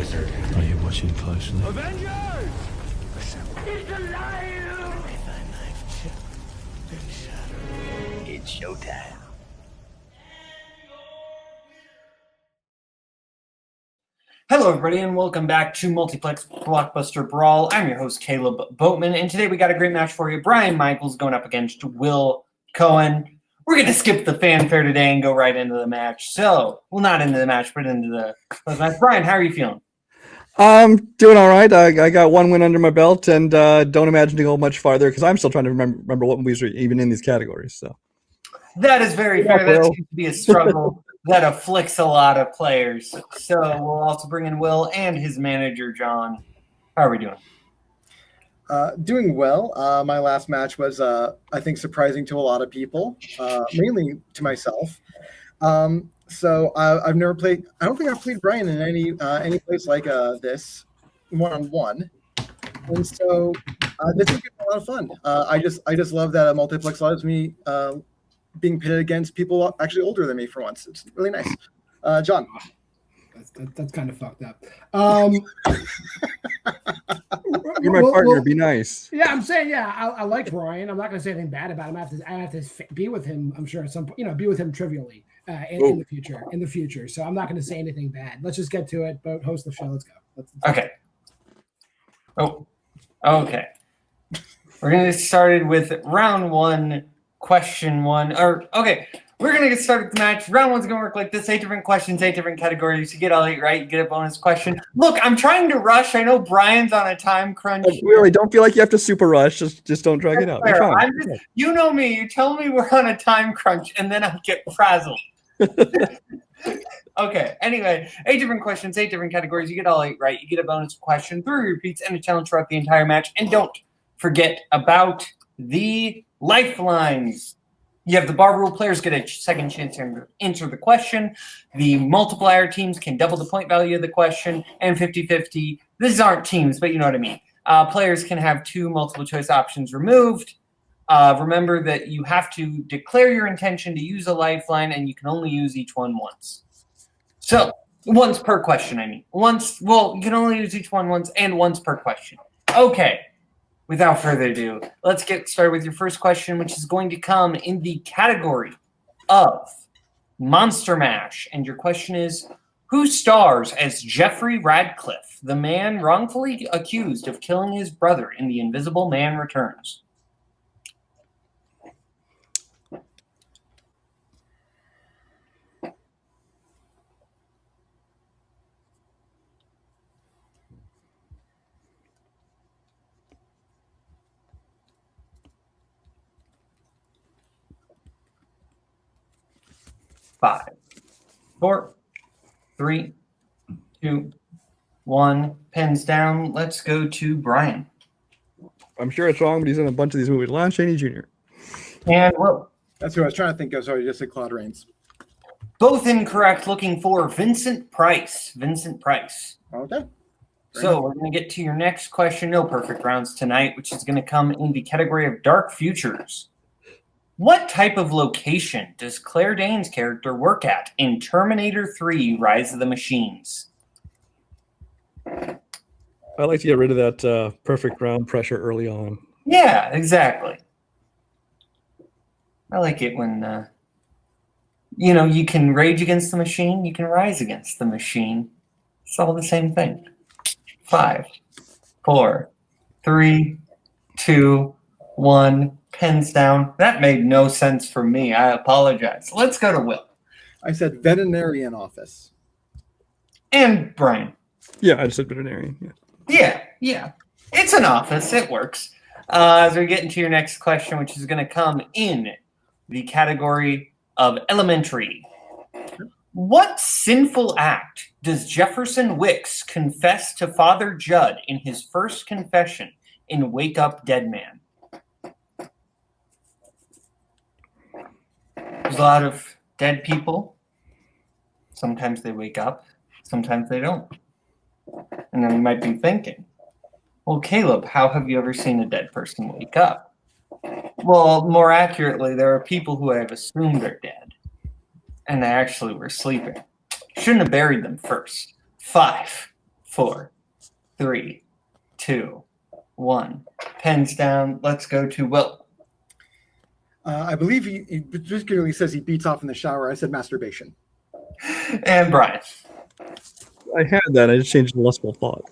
Are you watching closely? Avengers! It's alive! May thy knife chip and shatter. It's showtime. Hello, everybody, and welcome back to Multiplex Blockbuster Brawl. I'm your host, Caleb Boatman, and today we got a great match for you. Brian Michaels going up against Will Cohen. We're going to skip the fanfare today and go right into the match. So, well, not into the match, but into the match. Brian, how are you feeling? I'm doing all right. I got one win under my belt, and don't imagine to go much farther because I'm still trying to remember what movies are even in these categories. So that is very fair. That seems to be a struggle that afflicts a lot of players. So we'll also bring in Will and his manager, John. How are we doing? Doing well. My last match was, I think, surprising to a lot of people, mainly to myself. So I've never played. I don't think I've played Brian in any place like this one-on-one, and so this is a lot of fun. I just love that Multiplex allows me being pitted against people actually older than me for once. It's really nice. John. That's kind of fucked up. You're my partner. Be nice. Yeah, I'm saying, I like Brian. I'm not going to say anything bad about him. I have to be with him, I'm sure, at some point, be with him trivially in the future. So I'm not going to say anything bad. Let's just get to it. But host the show. Let's go. Okay. Oh, okay. We're going to get started with round one, question one. We're going to get started with the match. Round one's going to work like this. 8 different questions, 8 different categories. You get all 8 right, you get a bonus question. Look, I'm trying to rush. I know Brian's on a time crunch. Really, don't feel like you have to super rush. Just don't drag it out. You know me. You tell me we're on a time crunch, and then I get frazzled. Okay, anyway, 8 different questions, 8 different categories. You get all 8 right. You get a bonus question, 3 repeats, and a challenge throughout the entire match. And don't forget about the lifelines. You have the bar rule. Players get a second chance to answer the question. The multiplier teams can double the point value of the question. And 50-50. These aren't teams, but you know what I mean. Players can have 2 multiple choice options removed. Remember that you have to declare your intention to use a lifeline, and you can only use each one once. So, once per question, I mean. You can only use each one once and once per question. Okay. Without further ado, let's get started with your first question, which is going to come in the category of Monster Mash. And your question is, who stars as Jeffrey Radcliffe, the man wrongfully accused of killing his brother in The Invisible Man Returns? Five, 4, 3, 2, 1. Pens down. Let's go to Brian. I'm sure it's wrong, but he's in a bunch of these movies. Lon Chaney Jr. And Will. That's who I was trying to think of. Sorry, just said Claude Rains. Both incorrect. Looking for Vincent Price. Okay. So we're going to get to your next question. No perfect rounds tonight, which is going to come in the category of Dark Futures. What type of location does Claire Danes' character work at in Terminator 3 Rise of the Machines? I like to get rid of that perfect round pressure early on. Yeah, exactly. I like it when, you can rage against the machine, you can rise against the machine. It's all the same thing. 5, 4, 3, 2, 1. Pens down. That made no sense for me. I apologize. Let's go to Will. I said veterinarian office. And Brian. Yeah, I just said veterinarian. Yeah. It's an office. It works. As we get into your next question, which is going to come in the category of elementary. What sinful act does Jefferson Wicks confess to Father Judd in his first confession in Wake Up Dead Man? There's a lot of dead people. Sometimes they wake up. Sometimes they don't. And then you might be thinking, well, Caleb, how have you ever seen a dead person wake up? Well, more accurately, there are people who have assumed they're dead. And they actually were sleeping. Shouldn't have buried them first. 5, 4, 3, 2, 1. Pens down. Let's go to Will. I believe he particularly says he beats off in the shower. I said masturbation. And Brian. I had that. I just changed the lustful thought.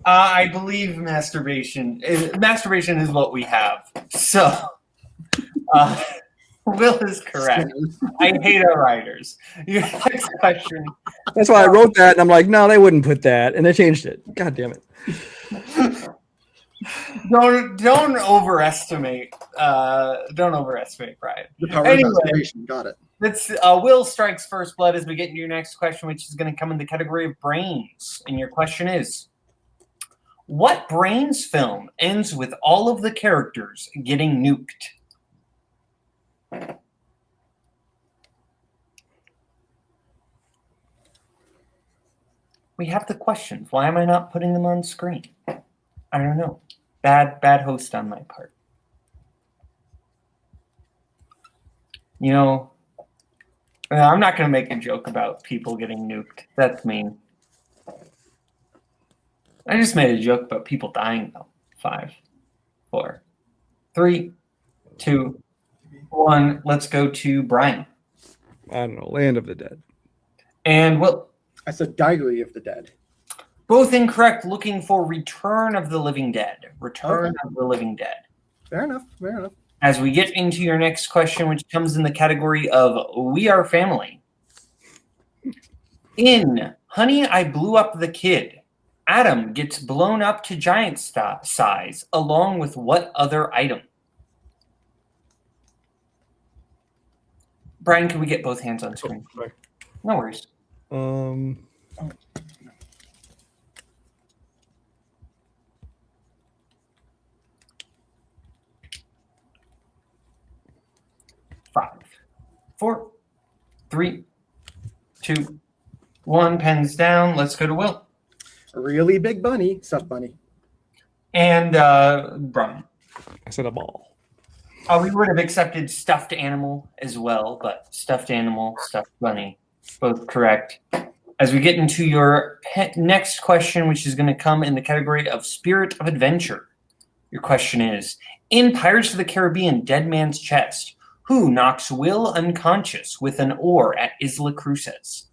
I believe masturbation is what we have. So, Will is correct. I hate our writers. Your next question. That's why I wrote that, and I'm like, no, they wouldn't put that, and they changed it. God damn it. Don't overestimate. Don't overestimate Brian. The power Anyway, of masturbation. Got it. Let's Will strikes first blood as we get into your next question, which is going to come in the category of brains. And your question is, what Brains film ends with all of the characters getting nuked? We have the questions. Why am I not putting them on screen? I don't know. Bad host on my part. You know, I'm not going to make a joke about people getting nuked. That's mean. I just made a joke about people dying, though. 5, 4, 3, 2, 1. Let's go to Brian. I don't know. Land of the Dead. And Will. I said Daily of the Dead. Both incorrect. Looking for Return of the Living Dead. Return of the Living Dead. Fair enough. Fair enough. As we get into your next question, which comes in the category of We Are Family. In Honey, I Blew Up the Kid, Adam gets blown up to giant size, along with what other item? Brian, can we get both hands on screen? Sorry. No worries. 5, 4, 3, 2, 1. Pens down. Let's go to Will. A really big bunny. Stuffed bunny. And Brian. I said a ball. We would have accepted stuffed animal as well, but stuffed animal, stuffed bunny, both correct. As we get into your next question, which is going to come in the category of Spirit of Adventure. Your question is, in Pirates of the Caribbean, Dead Man's Chest, who knocks Will unconscious with an oar at Isla Cruces?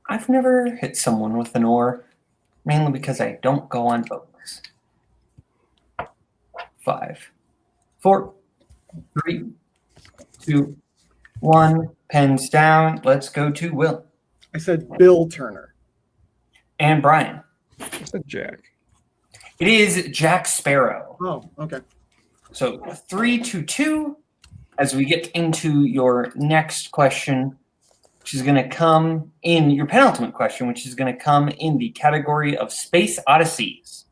I've never hit someone with an oar, mainly because I don't go on boats. 5, 4, 3, 2, 1. Pens down. Let's go to Will. I said Bill Turner. And Brian. I said Jack. It is Jack Sparrow. Oh, okay. So 3-2. As we get into your next question, which is going to come in your penultimate question, which is going to come in the category of Space Odysseys.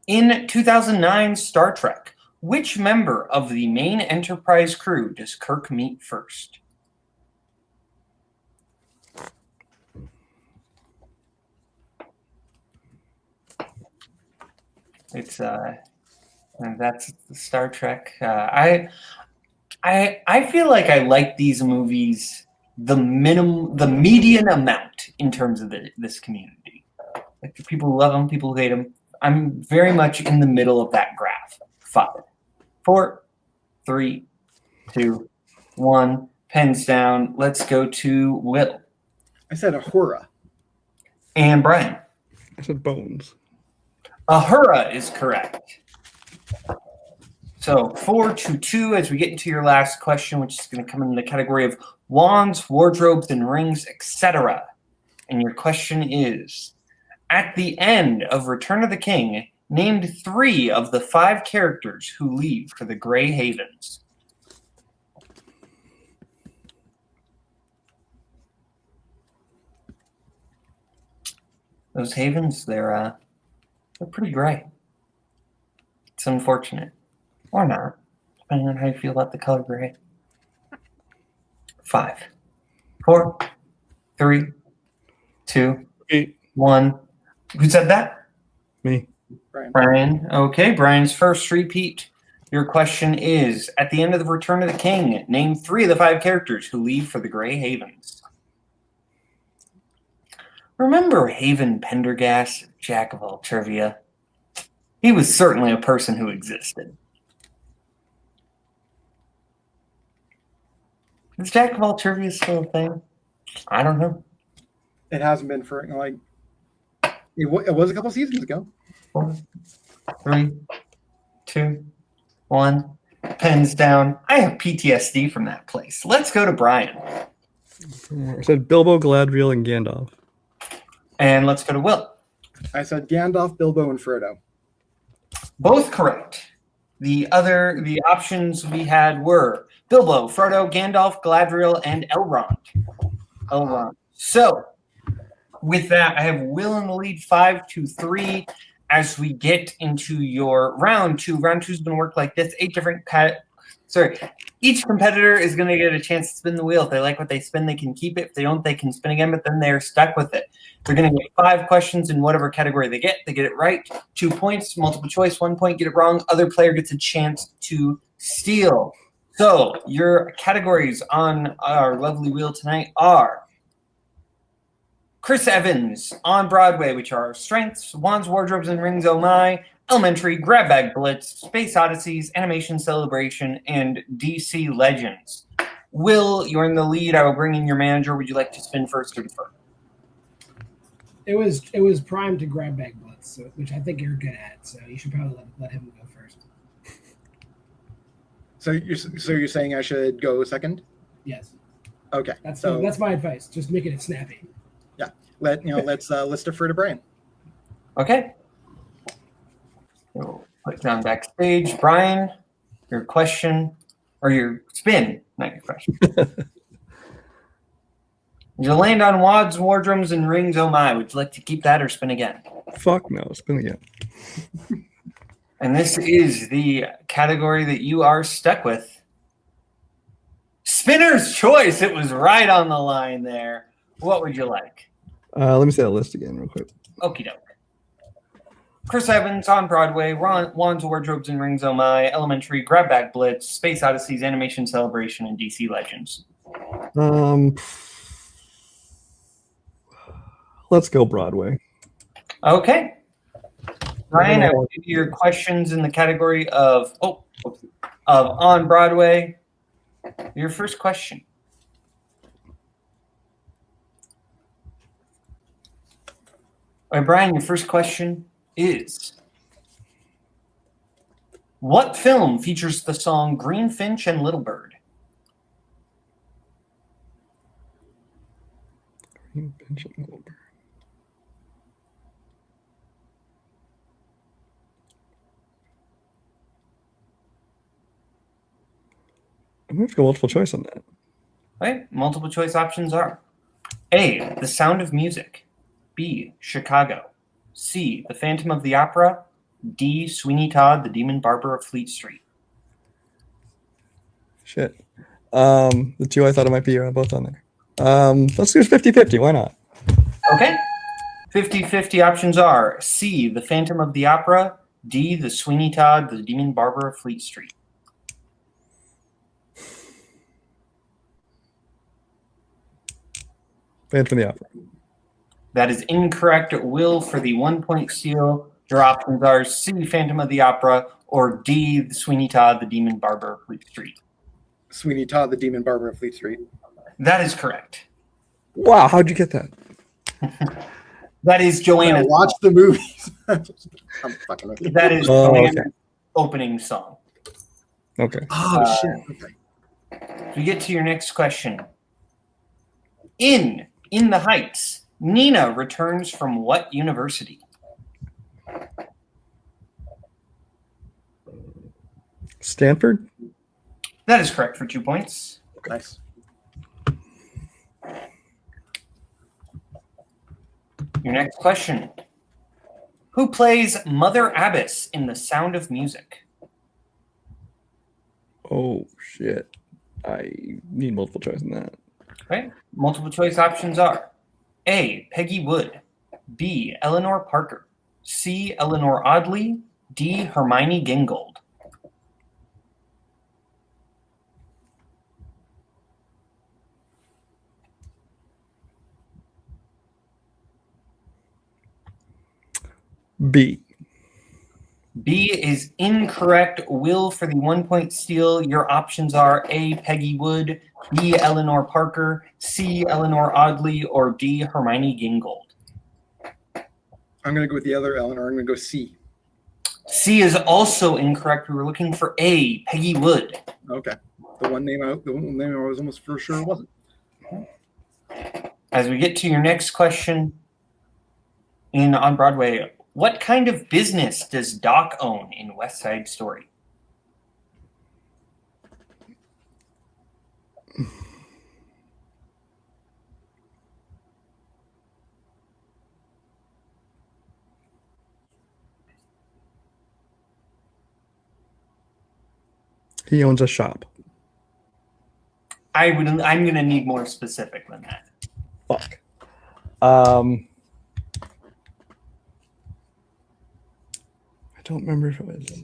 In 2009 Star Trek, which member of the main Enterprise crew does Kirk meet first? It's that's Star Trek. I feel like I like these movies the median amount in terms of this community. Like the people who love them, people who hate them. I'm very much in the middle of that graph. 5, 4, 3, 2, 1. Pens down. Let's go to Will. I said Ahura. And Brian. I said Bones. Ahura is correct. So 4-2 as we get into your last question, which is going to come in the category of wands, wardrobes, and rings, etc. And your question is, at the end of Return of the King, named 3 of the 5 characters who leave for the Grey Havens. Those havens, they're pretty gray. It's unfortunate. Or not, depending on how you feel about the color gray. 5, 4, 3, 2, 1. Who said that? Me. Brian. Brian. Okay, Brian's first repeat Your question is, at the end of the Return of the King, name 3 of the 5 characters who leave for the Grey Havens. Remember Haven Pendergast, Jack of all trivia? He was certainly a person who existed. Is Jack of all trivia still a thing? I don't know. It hasn't been for like it was a couple seasons ago. 4, 3, 2, 1. Pens down. I have PTSD from that place. Let's go to Brian. I said Bilbo, Galadriel, and Gandalf. And let's go to Will. I said Gandalf, Bilbo, and Frodo. Both correct. The options we had were Bilbo, Frodo, Gandalf, Galadriel, and Elrond. So, with that, I have Will in the lead 5-3. As we get into your round 2, round 2 is going to work like this: 8 different each competitor is going to get a chance to spin the wheel. If they like what they spin, they can keep it. If they don't, they can spin again, but then they're stuck with it. They're going to get 5 questions in whatever category they get. They get it right, 2 points. Multiple choice, 1 point. Get it wrong, other player gets a chance to steal. So your categories on our lovely wheel tonight are Chris Evans on Broadway, which are Strengths, Wands, Wardrobes, and Rings Oh My, Elementary, Grab Bag Blitz, Space Odysseys, Animation Celebration, and DC Legends. Will, you're in the lead. I will bring in your manager. Would you like to spin first or defer? It was primed to Grab Bag Blitz, which I think you're good at. So you should probably let him go first. So you're saying I should go second? Yes. Okay. That's my advice. Just making it snappy. Yeah. Let's defer to Brian. Okay. We'll put it down backstage. Brian, your question, or your spin, not your question. You land on Wads, Wardrobes, and Rings Oh My. Would you like to keep that or spin again? Fuck no, spin again. And this is the category that you are stuck with. Spinner's choice. It was right on the line there. What would you like? Let me say that list again real quick. Okie doke. Chris Evans on Broadway, Wands, Wardrobes, and Rings Oh My, Elementary, Grab Bag Blitz, Space Odysseys, Animation Celebration, and DC Legends. Let's go Broadway. Okay. Ryan, I will give you your questions in the category of on Broadway. Your first question. All right, Brian, your first question is, what film features the song Greenfinch and Little Bird? Greenfinch and Little Bird. I'm going to go multiple choice on that. All right, multiple choice options are A, The Sound of Music, B, Chicago, C, The Phantom of the Opera, D, Sweeney Todd, The Demon Barber of Fleet Street. Shit. The two I thought it might be are both on there. Let's do 50-50. Why not? Okay. 50-50 options are C, The Phantom of the Opera, D, The Sweeney Todd, The Demon Barber of Fleet Street. Phantom of the Opera. That is incorrect. Will, for the 1 point steal, your options are C, Phantom of the Opera, or D, The Sweeney Todd, The Demon Barber of Fleet Street. Sweeney Todd, the Demon Barber of Fleet Street. That is correct. Wow, how'd you get that? That is Joanna. Watch the movies. I'm fucking with you. That is Joanna's opening song. Okay. Oh shit. Okay. We get to your next question. In the Heights, Nina returns from what university? Stanford? That is correct for 2 points. Nice. Your next question. Who plays Mother Abbess in The Sound of Music? Oh, shit. I need multiple choice on that. Okay. Multiple choice options are A, Peggy Wood, B, Eleanor Parker, C, Eleanor Audley, D, Hermione Gingold. B. B is incorrect. Will, for the 1 point steal, your options are A, Peggy Wood, B, Eleanor Parker, C, Eleanor Audley, or D, Hermione Gingold. I'm going to go with the other Eleanor. I'm going to go C. C is also incorrect. We were looking for A, Peggy Wood. Okay. The one name I was almost for sure wasn't. As we get to your next question in On Broadway, what kind of business does Doc own in West Side Story? He owns a shop. I'm going to need more specific than that. Fuck. I don't remember if it was.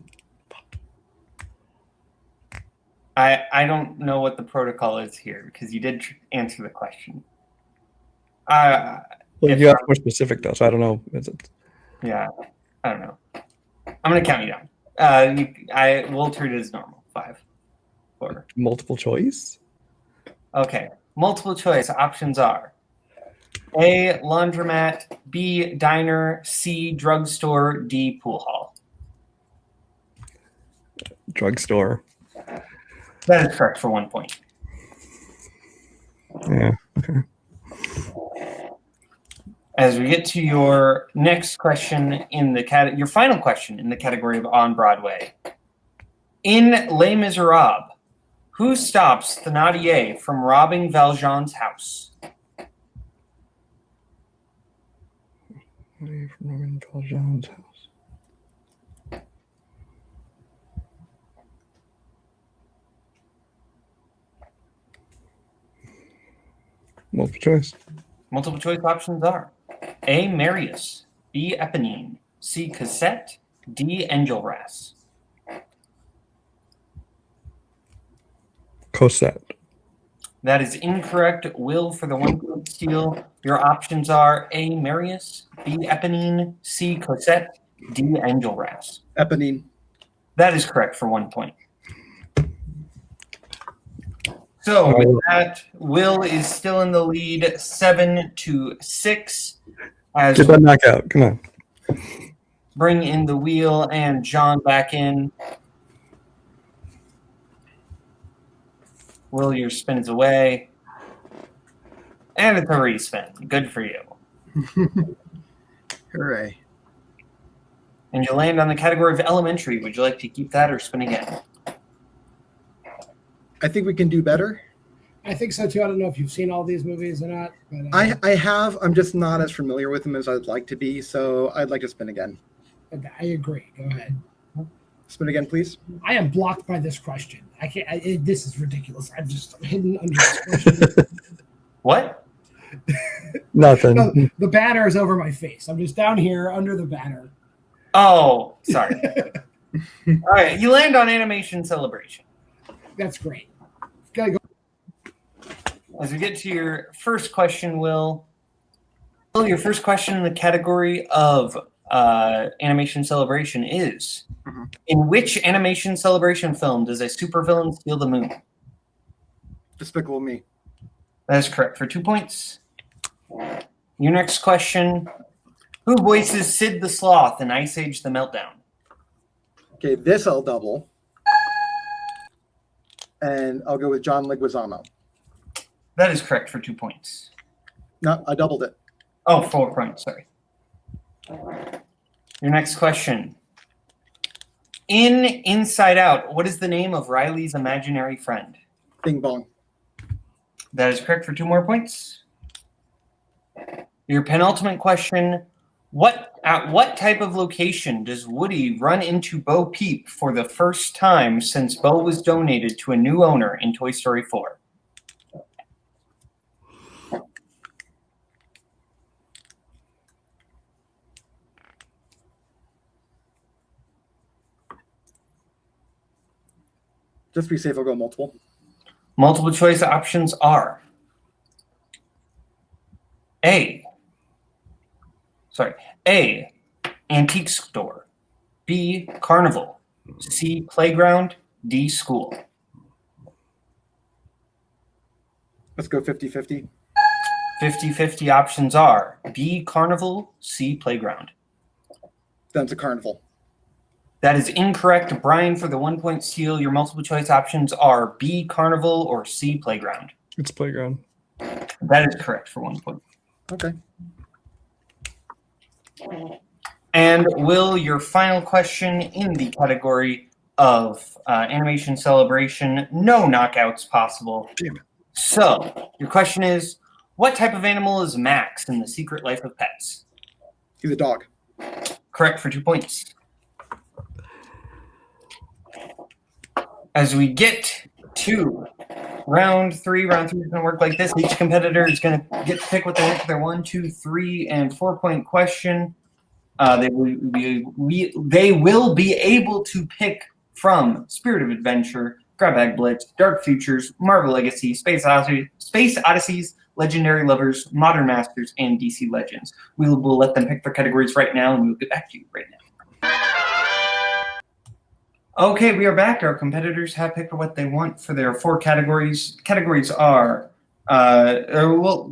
I don't know what the protocol is here because you did answer the question. Well, you asked more specific though, so I don't know. Is it? Yeah, I don't know. I'm going to count you down. We'll treat it as normal. 5, 4. Multiple choice? Okay. Multiple choice options are A, laundromat, B, diner, C, drugstore, D, pool hall. Drugstore. That is correct for 1 point. Yeah. Okay. As we get to your next question in the your final question in the category of On Broadway. In Les Miserables, who stops Thénardier from robbing Valjean's house? From robbing Valjean's house. Multiple choice. Multiple choice options are A, Marius, B, Eponine, C, Cosette, D, Enjolras. Cosette. That is incorrect. Will, for the 1 point steal, your options are A, Marius, B, Eponine, C, Cosette, D, Enjolras. Eponine. That is correct for 1 point. So with that, Will is still in the lead, 7-6. As Get that knockout. Come on. bring in the wheel and John back in. Will, your spin is away. And it's a respin. Good for you. Hooray. And you land on the category of elementary. Would you like to keep that or spin again? I think we can do better. I think so too. I don't know if you've seen all these movies or not. But, I have. I'm just not as familiar with them as I'd like to be, so I'd like to spin again. I agree. Go ahead. Spin again, please. I am blocked by this question. I can't. This is ridiculous. I'm just hidden under this question. What? Nothing. No, the banner is over my face. I'm just down here under the banner. Oh, sorry. All right, you land on Animation Celebration. That's great. Gotta go. As we get to your first question, Will, your first question in the category of Animation Celebration is, in which Animation Celebration film does a supervillain steal the moon? Despicable Me. That is correct for 2 points. Your next question, who voices Sid the Sloth in Ice Age the Meltdown? Okay, this I'll double. And I'll go with John Leguizamo. That is correct for 2 points. No, I doubled it. Oh, 4 points, sorry. Your next question. In Inside Out, what is the name of Riley's imaginary friend? Bing Bong. That is correct for 2 more points. Your penultimate question. At what type of location does Woody run into Bo Peep for the first time since Bo was donated to a new owner in Toy Story 4? Just to be safe, I'll go multiple. Multiple choice options are A, antique store, B, carnival, C, playground, D, school. Let's go 50-50. 50-50 options are B, carnival, C, playground. That's a carnival. That is incorrect. Brian, for the 1 point steal, your multiple choice options are B, carnival, or C, playground. It's playground. That is correct for 1 point. Okay. And Will, your final question in the category of animation celebration, no knockouts possible. Damn it. So, your question is, what type of animal is Max in The Secret Life of Pets? He's a dog. Correct for 2 points. As we get to round three is going to work like this. Each competitor is going to get to pick what they want for their 1, 2, 3, and 4 point question. They will be able to pick from Spirit of Adventure, Grab Bag Blitz, Dark Futures, Marvel Legacy, Space Odysseys, Legendary Lovers, Modern Masters, and DC Legends. We will let them pick their categories right now, and we'll get back to you right now. Okay, we are back. Our competitors have picked what they want for their 4 categories. Categories are, Brian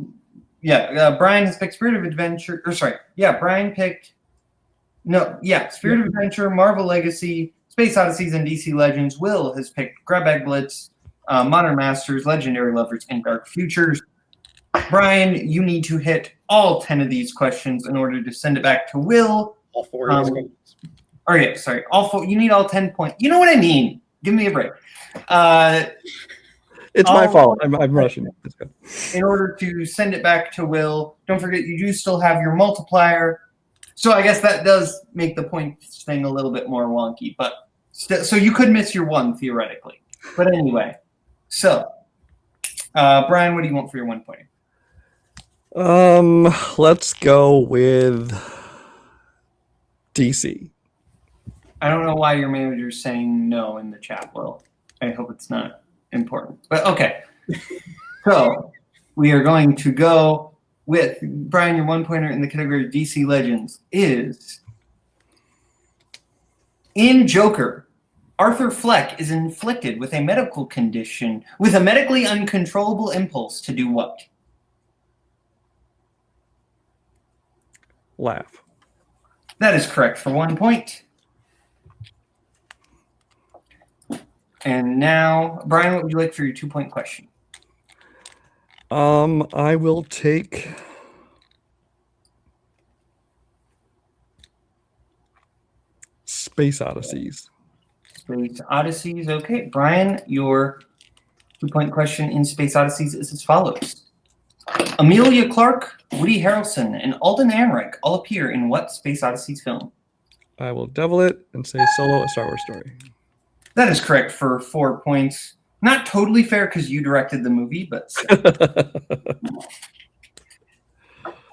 has picked Spirit of Adventure. Brian picked, Spirit of Adventure, Marvel Legacy, Space Odysseys, and DC Legends. Will has picked Grab Bag Blitz, Modern Masters, Legendary Lovers, and Dark Futures. Brian, you need to hit all 10 of these questions in order to send it back to Will. All 4 of these. All 4. You need all 10 points. You know what I mean. Give me a break. It's my fault. I'm rushing. It's good. In order to send it back to Will, don't forget you do still have your multiplier. So I guess that does make the points thing a little bit more wonky. But so you could miss your 1 theoretically. But anyway, so Brian, what do you want for your 1 point? Let's go with DC. I don't know why your manager's saying no in the chat, Will. I hope it's not important. But okay. So we are going to go with Brian, your 1 pointer in the category of DC Legends is in Joker. Arthur Fleck is inflicted with a medical condition with a medically uncontrollable impulse to do what? Laugh. That is correct for 1 point. And now, Brian, what would you like for your 2 point question? I will take Space Odysseys. Space Odysseys. Okay, Brian, your 2 point question in Space Odysseys is as follows. Amelia Clarke, Woody Harrelson, and Alden Ehrenreich all appear in what Space Odysseys film? I will devil it and say Solo, a Star Wars story. That is correct for 4 points. Not totally fair because you directed the movie, but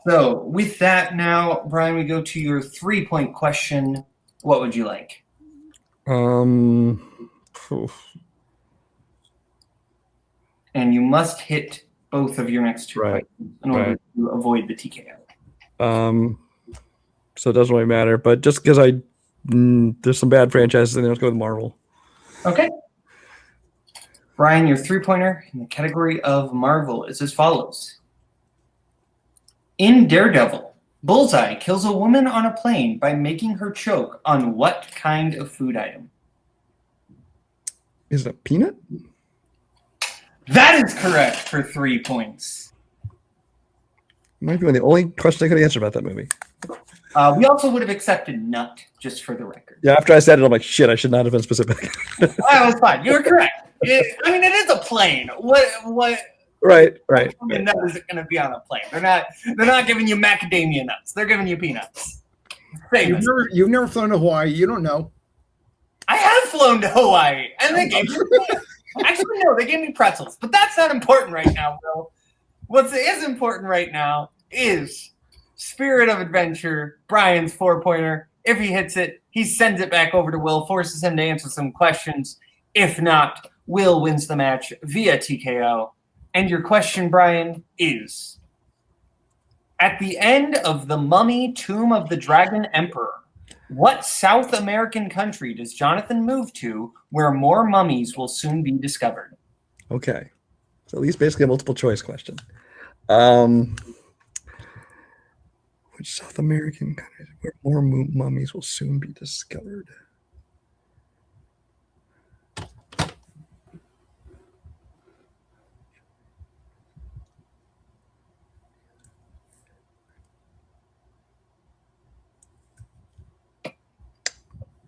so with that now, Brian, we go to your 3 point question. What would you like? And you must hit both of your next 2 points in order to avoid the TKO. So it doesn't really matter, but just because there's some bad franchises, and let's go with Marvel. Okay. Brian, your 3 pointer in the category of Marvel is as follows. In Daredevil, Bullseye kills a woman on a plane by making her choke on what kind of food item? Is it a peanut? That is correct for 3 points. Might be one of the only questions I could answer about that movie. We also would have accepted nut, just for the record. Yeah, after I said it, I'm like, shit, I should not have been specific. That was fine. You were correct. It is a plane. What? Right. Nut is it going to be on a plane? They're not giving you macadamia nuts. They're giving you peanuts. You've never flown to Hawaii. You don't know. I have flown to Hawaii, and they gave me actually no, they gave me pretzels. But that's not important right now, Bill. What is important right now is Spirit of Adventure, Brian's 4 pointer. If he hits it, he sends it back over to Will, forces him to answer some questions. If not, Will wins the match via TKO. And your question, Brian, is at the end of The Mummy, Tomb of the Dragon Emperor, What South American country does Jonathan move to where more mummies will soon be discovered? Okay. So at least basically a multiple choice question. Which South American country where more mummies will soon be discovered?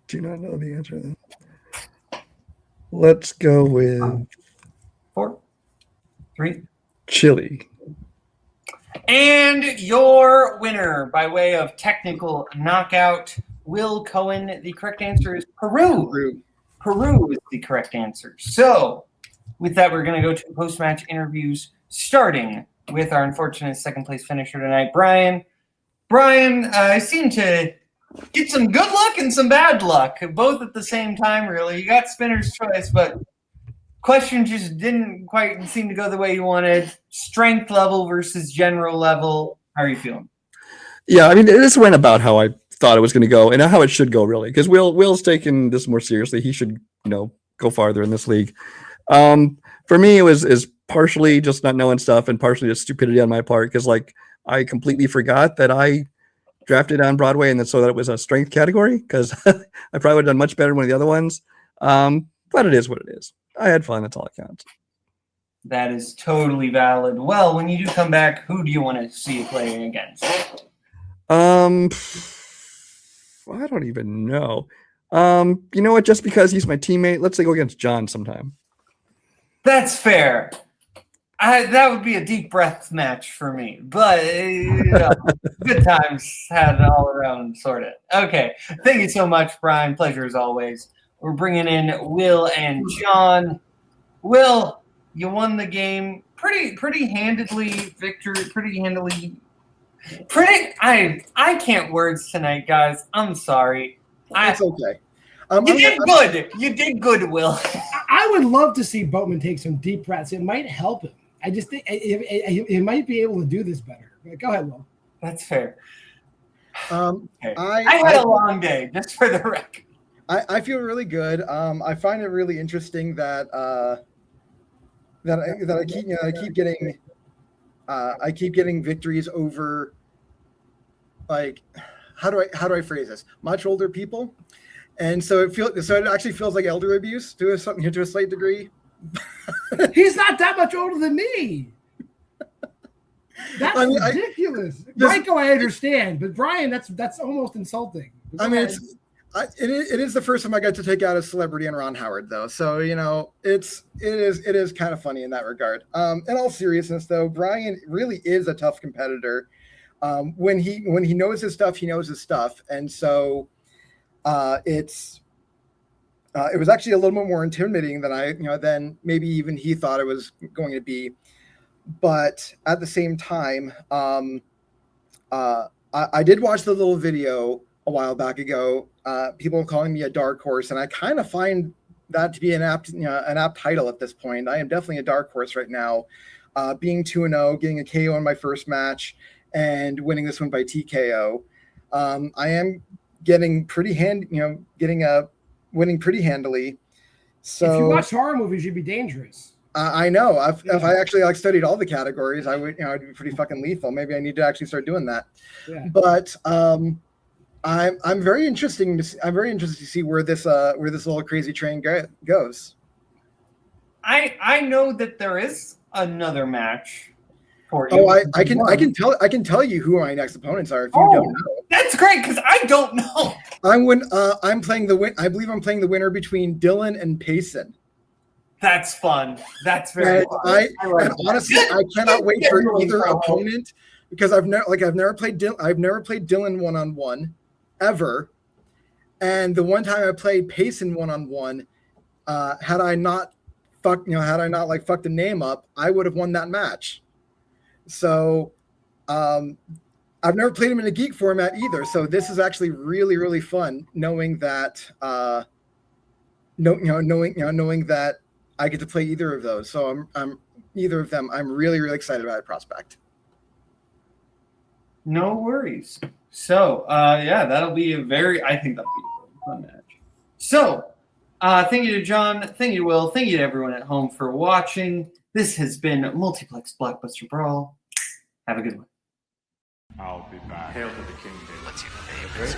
Do not know the answer to that. Let's go with 4, 3. Chile. And your winner by way of technical knockout, Will Cohen. The correct answer is Peru. Peru is the correct answer. So with that, we're going to go to post-match interviews, starting with our unfortunate second place finisher tonight, Brian. Brian, I seem to get some good luck and some bad luck, both at the same time, really. You got spinner's choice, but question just didn't quite seem to go the way you wanted. Strength level versus general level. How are you feeling? Yeah, I mean, this went about how I thought it was going to go and how it should go, really, because Will's taking this more seriously. He should, go farther in this league. For me, it was partially just not knowing stuff and partially just stupidity on my part, because I completely forgot that I drafted on Broadway and so that it was a strength category, because I probably would have done much better than one of the other ones. But it is what it is. I had fun. That's all that counts. That is totally valid. Well, when you do come back, who do you want to see you playing against? I don't even know. You know what? Just because he's my teammate, let's say go against John sometime. That's fair. That would be a deep breath match for me, but good times had all around sorted. Okay, thank you so much, Brian. Pleasure as always. We're bringing in Will and John. Will, you won the game pretty handedly, Victor. Pretty handily. I can't words tonight, guys. I'm sorry. It's okay. You did good, Will. I would love to see Boatman take some deep breaths. It might help him. I just think he might be able to do this better. But go ahead, Will. That's fair. Okay. I had a long day, just for the record. I feel really good. I find it really interesting that I keep getting victories over, like, how do I phrase this? Much older people, and so it actually feels like elder abuse to a slight degree. He's not that much older than me. That's ridiculous. Michael, I understand, but Brian, that's almost insulting. It is the first time I got to take out a celebrity and Ron Howard, though. So it is kind of funny in that regard. In all seriousness, though, Brian really is a tough competitor. When he knows his stuff, he knows his stuff, and so it was actually a little bit more intimidating than maybe even he thought it was going to be. But at the same time, I did watch the little video a while back ago. People calling me a dark horse, and I kind of find that to be an apt title at this point. I am definitely a dark horse right now, being 2-0, getting a KO in my first match, and winning this one by TKO. I am getting winning pretty handily. So if you watch horror movies, you'd be dangerous. I know. If I actually studied all the categories, I would I'd be pretty fucking lethal. Maybe I need to actually start doing that. Yeah. But I'm very interested to see where this little crazy train goes. I know that there is another match for you. Oh, I can tell you who my next opponents are if you don't know. That's great, because I don't know. I believe I'm playing the winner between Dylan and Payson. That's fun. That's very fun. Honestly, I cannot wait for either opponent, because I've never played Dylan one-on-one ever. And the one time I played Payson one-on-one, had I not fucked the name up, I would have won that match. So I've never played him in a geek format either. So this is actually really, really fun, knowing that knowing that I get to play either of those. So I'm either of them. I'm really, really excited about a prospect. No worries. So, that'll be I think that'll be a fun match. So, thank you to John, thank you to Will, thank you to everyone at home for watching. This has been Multiplex Blockbuster Brawl. Have a good one. I'll be back. Hail to the king, David. What's your favorite?